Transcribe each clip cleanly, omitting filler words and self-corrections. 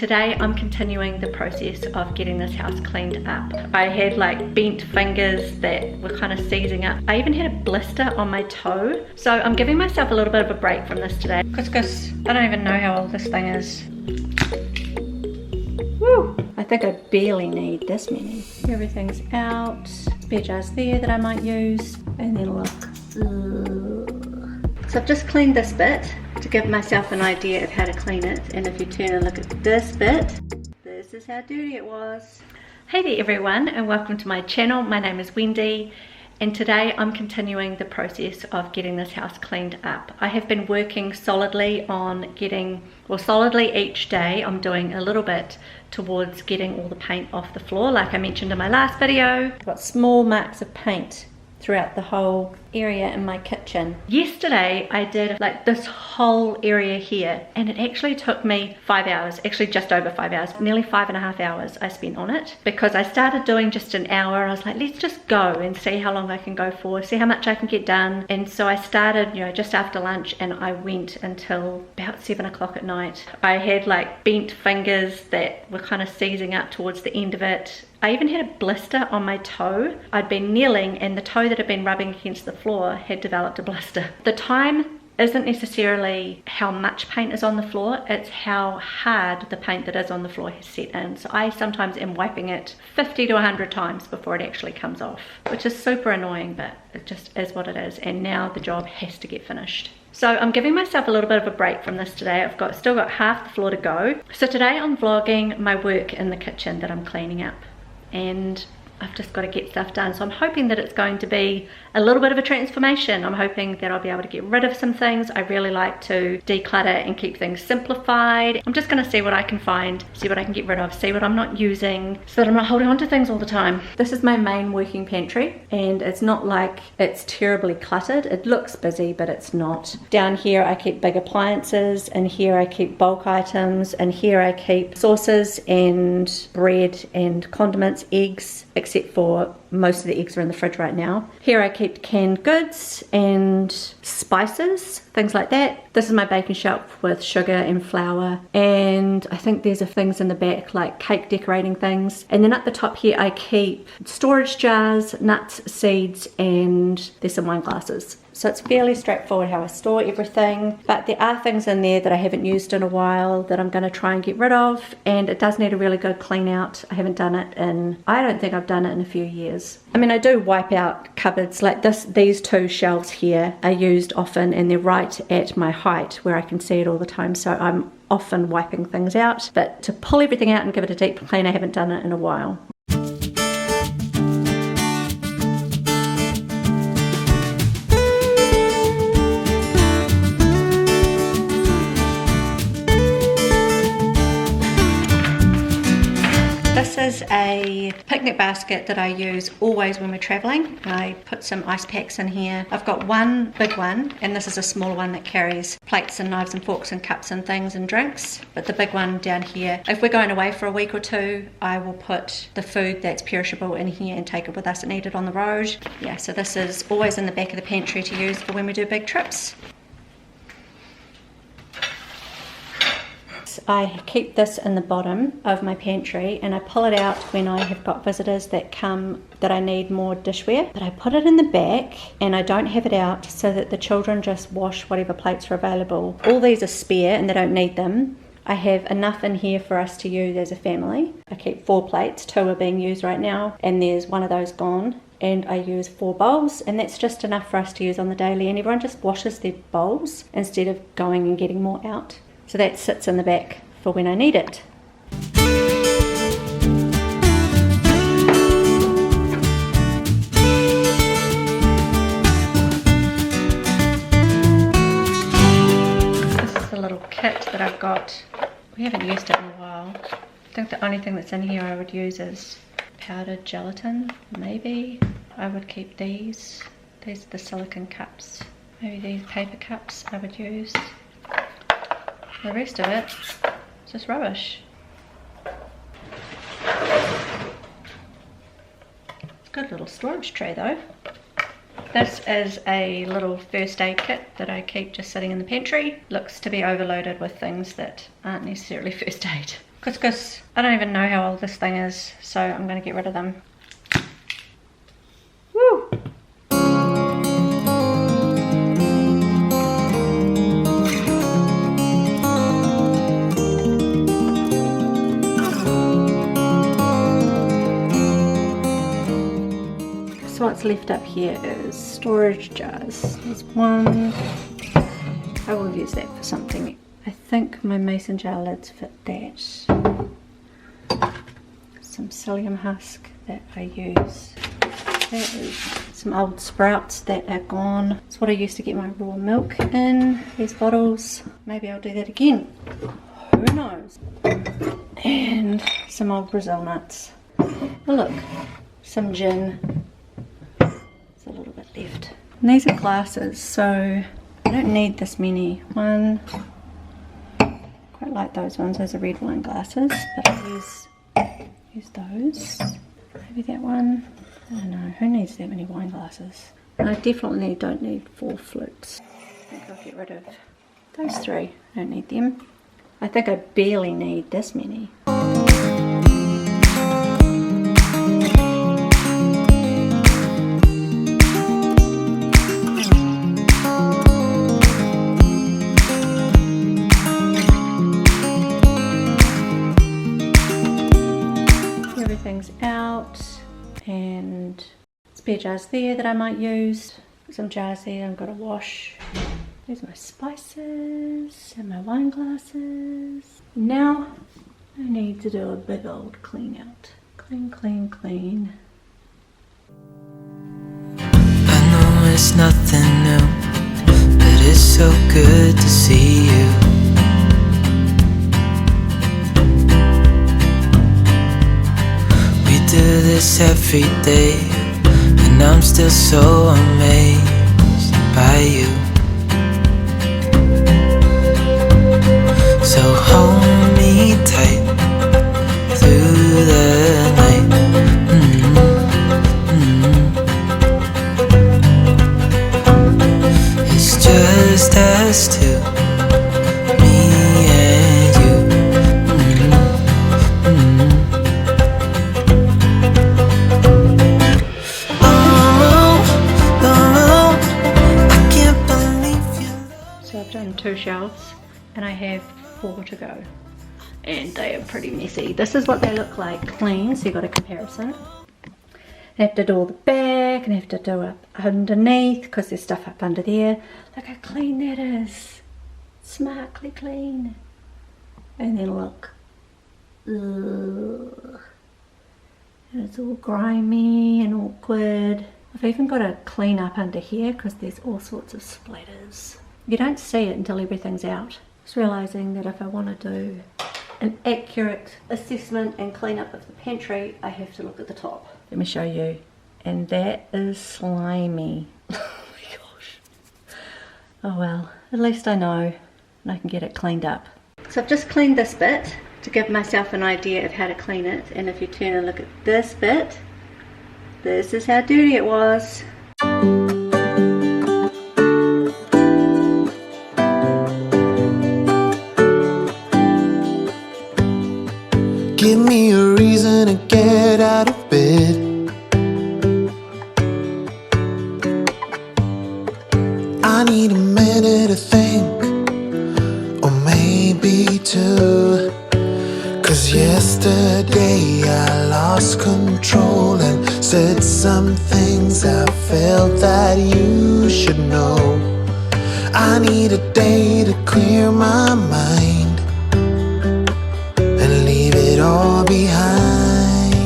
Today I'm continuing the process of getting this house cleaned up. I had like bent fingers that were kind of seizing up. I even had a blister on my toe. So I'm giving myself a little bit of a break from this today. Because I don't even know how old this thing is. Woo! I think I barely need this many. Everything's out. Spare jars there that I might use. And then look. So I've just cleaned this bit to give myself an idea of how to clean it. And if you turn and look at this bit, this is how dirty it was. Hey there everyone, and welcome to my channel. My name is Wendy, and today I'm continuing the process of getting this house cleaned up. I have been working solidly on getting, well, solidly each day I'm doing a little bit towards getting all the paint off the floor, like I mentioned in my last video. I've got small marks of paint throughout the whole area in my kitchen. Yesterday I did like this whole area here, and it actually took me 5 hours, actually just over 5 hours, nearly 5.5 hours I spent on it, because I started doing just an hour. I was like, let's just go and see how long I can go for, see how much I can get done. And so I started, you know, just after lunch, and I went until about 7 o'clock at night. I had like bent fingers that were kind of seizing up towards the end of it. I even had a blister on my toe. I'd been kneeling, and the toe that had been rubbing against the floor had developed a blister. The time isn't necessarily how much paint is on the floor, it's how hard the paint that is on the floor has set in. So I sometimes am wiping it 50 to 100 times before it actually comes off, which is super annoying, but it just is what it is. And now the job has to get finished. So I'm giving myself a little bit of a break from this today. I've still got half the floor to go. So today I'm vlogging my work in the kitchen that I'm cleaning up, and I've just got to get stuff done. So I'm hoping that it's going to be a little bit of a transformation. I'm hoping that I'll be able to get rid of some things. I really like to declutter and keep things simplified. I'm just going to see what I can find, see what I can get rid of, see what I'm not using, so that I'm not holding on to things all the time. This is my main working pantry, and it's not like it's terribly cluttered. It looks busy, but it's not. Down here I keep big appliances, and here I keep bulk items, and here I keep sauces and bread and condiments, eggs, except for most of the eggs are in the fridge right now. Here I keep canned goods and spices, things like that. This is my baking shelf with sugar and flour, and I think there's things in the back like cake decorating things. And then at the top here I keep storage jars, nuts, seeds, and there's some wine glasses. So it's fairly straightforward how I store everything, but there are things in there that I haven't used in a while that I'm going to try and get rid of, and it does need a really good clean out. I haven't done it in, I don't think I've done it in a few years. I mean, I do wipe out cupboards like this. These two shelves here are used often, and they're right at my height where I can see it all the time, so I'm often wiping things out. But to pull everything out and give it a deep clean, I haven't done it in a while. This is a picnic basket that I use always when we're traveling. I put some ice packs in here. I've got one big one, and this is a small one that carries plates and knives and forks and cups and things and drinks. But the big one down here, if we're going away for a week or two, I will put the food that's perishable in here and take it with us and eat it on the road. Yeah, so this is always in the back of the pantry to use for when we do big trips. I keep this in the bottom of my pantry, and I pull it out when I have got visitors that come that I need more dishware. But I put it in the back, and I don't have it out so that the children just wash whatever plates are available. All these are spare and they don't need them. I have enough in here for us to use as a family. I keep 4 plates, 2 are being used right now, and there's one of those gone. And I use 4 bowls, and that's just enough for us to use on the daily, and everyone just washes their bowls instead of going and getting more out. So that sits in the back for when I need it. This is a little kit that I've got. We haven't used it in a while. I think the only thing that's in here I would use is powdered gelatin, maybe. I would keep these. These are the silicone cups. Maybe these paper cups I would use. The rest of it is just rubbish. Good little storage tray though. This is a little first aid kit that I keep just sitting in the pantry. Looks to be overloaded with things that aren't necessarily first aid. Because I don't even know how old this thing is, so I'm going to get rid of them. Woo! So what's left up here is storage jars. There's one. I will use that for something. I think my mason jar lids fit that. Some psyllium husk that I use. That is some old sprouts that are gone. It's what I used to get my raw milk in, these bottles. Maybe I'll do that again. Who knows? And some old Brazil nuts. Oh look, some gin. There's a little bit left. And these are glasses, so I don't need this many. One, quite like those ones. Those are red wine glasses, but I'll use those. Maybe that one. I don't know. Who needs that many wine glasses? And I definitely don't need 4 flutes. I think I'll get rid of those 3. I don't need them. I think I barely need this many. Everything's out, and spare jars there that I might use. Some jars there I've got to wash. There's my spices and my wine glasses. Now I need to do a big old clean out. Clean, clean, clean. I know it's nothing new, but it's so good to see you. Do this every day, and I'm still so amazed by you. So hold me tight through the night. It's just us two, me and you. I've done 2 shelves and I have 4 to go, and they are pretty messy. This is what they look like clean, so you've got a comparison. I have to do all the back and I have to do it underneath because there's stuff up under there. Look how clean that is. Smartly clean. And then look. Ugh. And it's all grimy and awkward. I've even got to clean up under here because there's all sorts of splatters. You don't see it until everything's out. Just realising that if I want to do an accurate assessment and clean up of the pantry, I have to look at the top. Let me show you. And that is slimy. Oh my gosh. Oh well, at least I know and I can get it cleaned up. So I've just cleaned this bit to give myself an idea of how to clean it. And if you turn and look at this bit, this is how dirty it was. Give me a reason to get out of bed. I need a minute to think, or maybe 2. 'Cause yesterday I lost control and said some things I felt that you should know. I need a day to clear my mind and leave it all behind.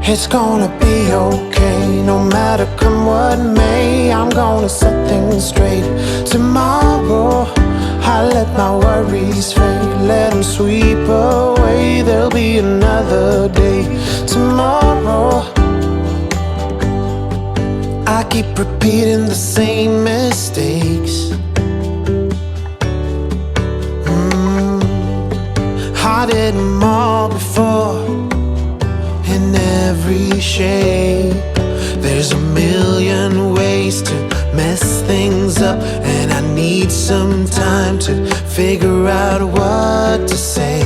It's gonna be okay, no matter come what may. I'm gonna set things straight tomorrow. I let my worries fade, let them sweep away. There'll be another day tomorrow. I keep repeating the same mistakes. I did them all before, in every shape. There's a million ways to mess things up, and I need some time to figure out what what to say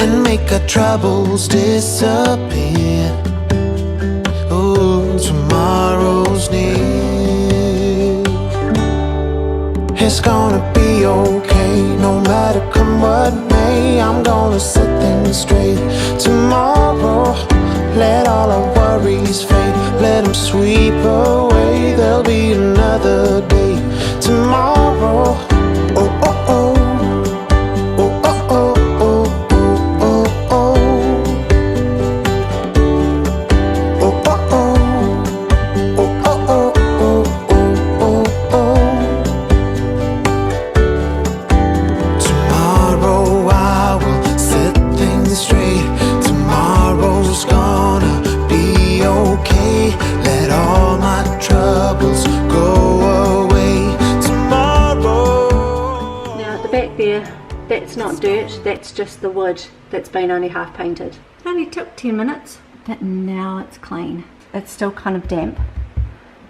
and make our troubles disappear. Oh, tomorrow's near. It's gonna be okay, no matter come what may. I'm gonna set things straight tomorrow. Let all our worries fade, let them sweep away. There'll be another day tomorrow. Oh, oh, oh. Oh, oh, oh, oh, oh, oh, oh. Oh, oh, oh. Oh, oh, oh, oh, oh, oh. Tomorrow I will set things straight. Tomorrow's gonna be okay. Let all my troubles go away tomorrow. Now at the back there, that's not dirt, that's just the wood that's been only half painted. It only took 10 minutes, but now it's clean. It's still kind of damp. I'm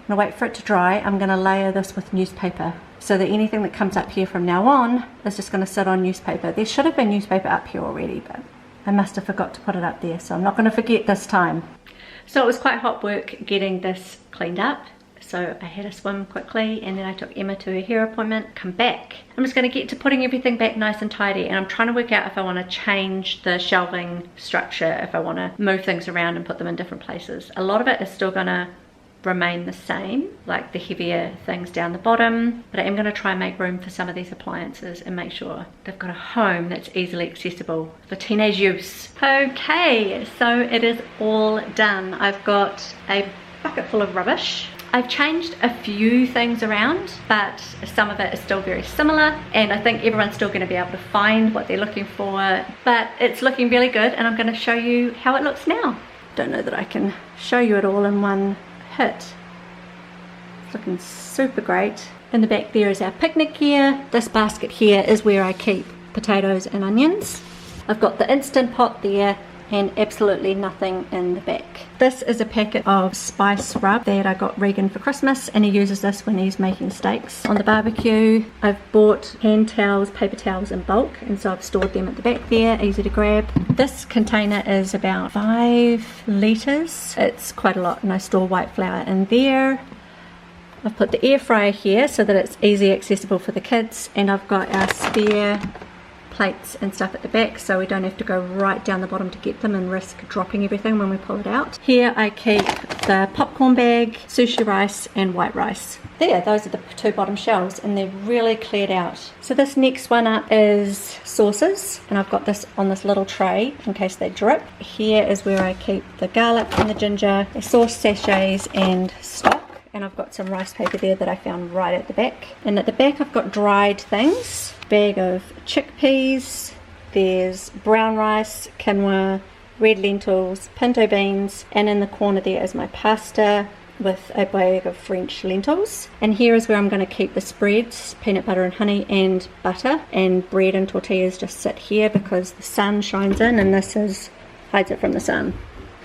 gonna wait for it to dry. I'm gonna layer this with newspaper so that anything that comes up here from now on is just gonna sit on newspaper. There should have been newspaper up here already, but I must have forgot to put it up there, so I'm not gonna forget this time. So it was quite hot work getting this cleaned up. So I had a swim quickly and then I took Emma to her hair appointment, come back. I'm just gonna get to putting everything back nice and tidy, and I'm trying to work out if I wanna change the shelving structure, if I wanna move things around and put them in different places. A lot of it is still gonna remain the same, like the heavier things down the bottom, but I am gonna try and make room for some of these appliances and make sure they've got a home that's easily accessible for teenage use. Okay, so it is all done. I've got a bucket full of rubbish. I've changed a few things around, but some of it is still very similar, and I think everyone's still going to be able to find what they're looking for, but it's looking really good, and I'm going to show you how it looks now. Don't know that I can show you it all in one hit. It's looking super great. In the back there is our picnic gear. This basket here is where I keep potatoes and onions. I've got the Instant Pot there and absolutely nothing in the back. This is a packet of spice rub that I got Regan for Christmas, and he uses this when he's making steaks on the barbecue. I've bought hand towels, paper towels in bulk, and so I've stored them at the back there, easy to grab. This container is about 5 litres. It's quite a lot, and I store white flour in there. I've put the air fryer here so that it's easy accessible for the kids, and I've got our spare plates and stuff at the back so we don't have to go right down the bottom to get them and risk dropping everything when we pull it out. Here I keep the popcorn bag, sushi rice and white rice. There, those are the 2 bottom shelves, and they're really cleared out. So this next one up is sauces, and I've got this on this little tray in case they drip. Here is where I keep the garlic and the ginger, the sauce sachets and stock. And I've got some rice paper there that I found right at the back. And at the back I've got dried things. Bag of chickpeas, there's brown rice, quinoa, red lentils, pinto beans, and in the corner there is my pasta with a bag of French lentils. And here is where I'm going to keep the spreads, peanut butter and honey and butter, and bread and tortillas just sit here because the sun shines in and this hides it from the sun.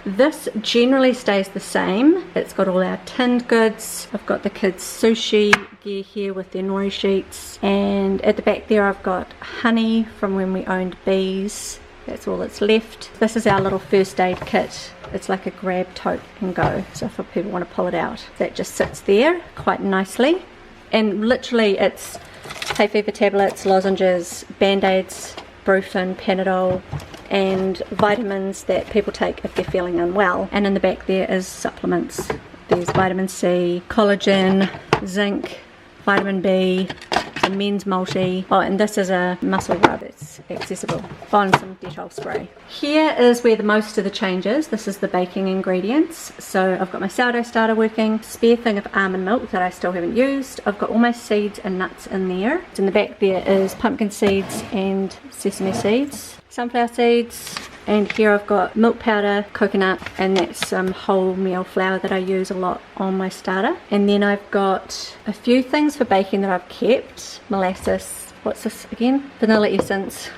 This generally stays the same. It's got all our tinned goods. I've got the kids' sushi gear here with their nori sheets, and at the back there I've got honey from when we owned bees. That's all that's left. This is our little first aid kit. It's like a grab, tote and go, so if people want to pull it out, that just sits there quite nicely. And literally it's hay fever tablets, lozenges, band-aids, Brufen, Panadol, and vitamins that people take if they're feeling unwell. And in the back there is supplements. There's vitamin C, collagen, zinc, vitamin B, some men's multi. Oh, and this is a muscle rub, it's accessible. Oh, and some Dettol spray. Here is where the most of the change is. This is the baking ingredients. So I've got my sourdough starter working, spare thing of almond milk that I still haven't used. I've got all my seeds and nuts in there. In the back there is pumpkin seeds and sesame seeds, sunflower seeds, and here I've got milk powder, coconut, and that's some wholemeal flour that I use a lot on my starter. And then I've got a few things for baking that I've kept. Molasses, what's this again? Vanilla essence,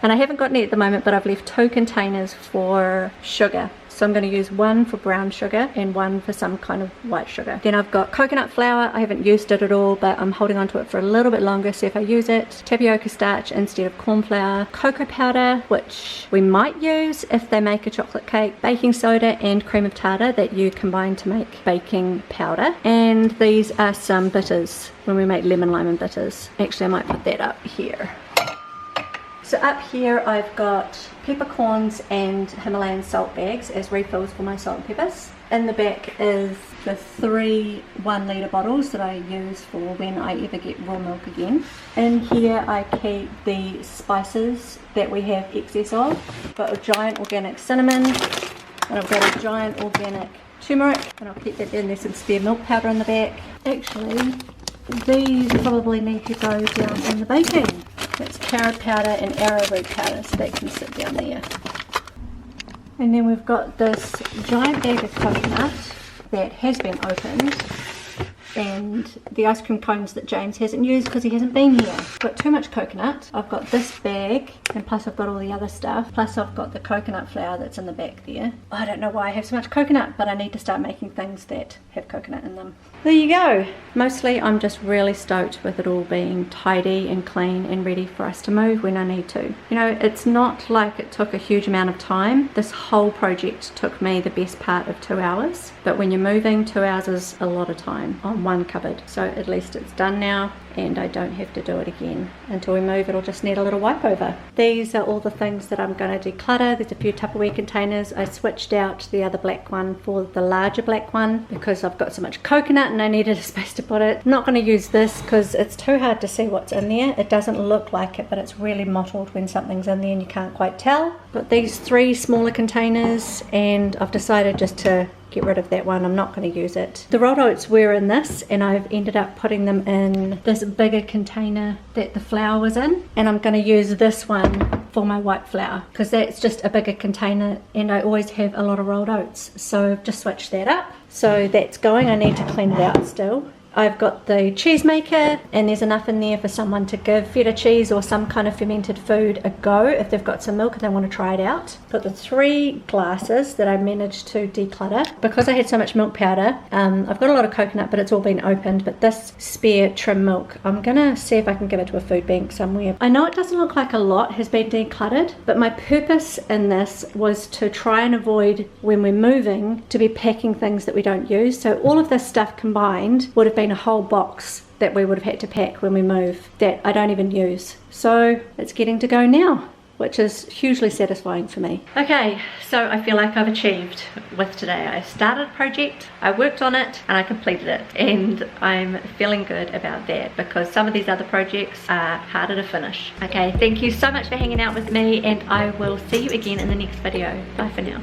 And I haven't got any at the moment, but I've left 2 containers for sugar. So I'm going to use one for brown sugar and one for some kind of white sugar. Then I've got coconut flour. I haven't used it at all, but I'm holding on to it for a little bit longer, so if I use it. Tapioca starch instead of corn flour. Cocoa powder, which we might use if they make a chocolate cake. Baking soda and cream of tartar that you combine to make baking powder. And these are some bitters when we make lemon lime and bitters. Actually, I might put that up here. So up here I've got peppercorns and Himalayan salt bags as refills for my salt and peppers. In the back is the 3 1-litre bottles that I use for when I ever get raw milk again. In here I keep the spices that we have excess of. I've got a giant organic cinnamon, and I've got a giant organic turmeric, and I'll keep that in. There's some spare milk powder in the back. Actually, these probably need to go down in the baking. That's carrot powder and arrowroot powder, so that can sit down there. And then we've got this giant bag of coconut that has been opened, and the ice cream cones that James hasn't used because he hasn't been here. I've got too much coconut. I've got this bag, and plus I've got all the other stuff. Plus I've got the coconut flour that's in the back there. I don't know why I have so much coconut, but I need to start making things that have coconut in them. There you go. Mostly I'm just really stoked with it all being tidy and clean and ready for us to move when I need to. You know, it's not like it took a huge amount of time. This whole project took me the best part of 2 hours, but when you're moving, 2 hours is a lot of time on one cupboard. So at least it's done now, and I don't have to do it again. Until we move, it'll just need a little wipe over. These are all the things that I'm going to declutter. There's a few Tupperware containers. I switched out the other black one for the larger black one because I've got so much coconut and I needed a space to put it. I'm not going to use this because it's too hard to see what's in there. It doesn't look like it, but it's really mottled when something's in there and you can't quite tell. Got these 3 smaller containers, and I've decided just to get rid of that one. I'm not going to use it. The rolled oats were in this, and I've ended up putting them in this bigger container that the flour was in, and I'm going to use this one for my white flour because that's just a bigger container, and I always have a lot of rolled oats, so I've just switched that up. So that's going. I need to clean it out still. I've got the cheese maker, and there's enough in there for someone to give feta cheese or some kind of fermented food a go if they've got some milk and they want to try it out. Got the 3 glasses that I managed to declutter because I had so much milk powder. I've got a lot of coconut, but it's all been opened. But this spare trim milk, I'm gonna see if I can give it to a food bank somewhere. I know it doesn't look like a lot has been decluttered, but my purpose in this was to try and avoid, when we're moving, to be packing things that we don't use. So all of this stuff combined would have been a whole box that we would have had to pack when we move that I don't even use. So it's getting to go now, which is hugely satisfying for me. Okay, so I feel like I've achieved with today. I started a project, I worked on it, and I completed it, and I'm feeling good about that because some of these other projects are harder to finish. Okay, thank you so much for hanging out with me, and I will see you again in the next video. Bye for now.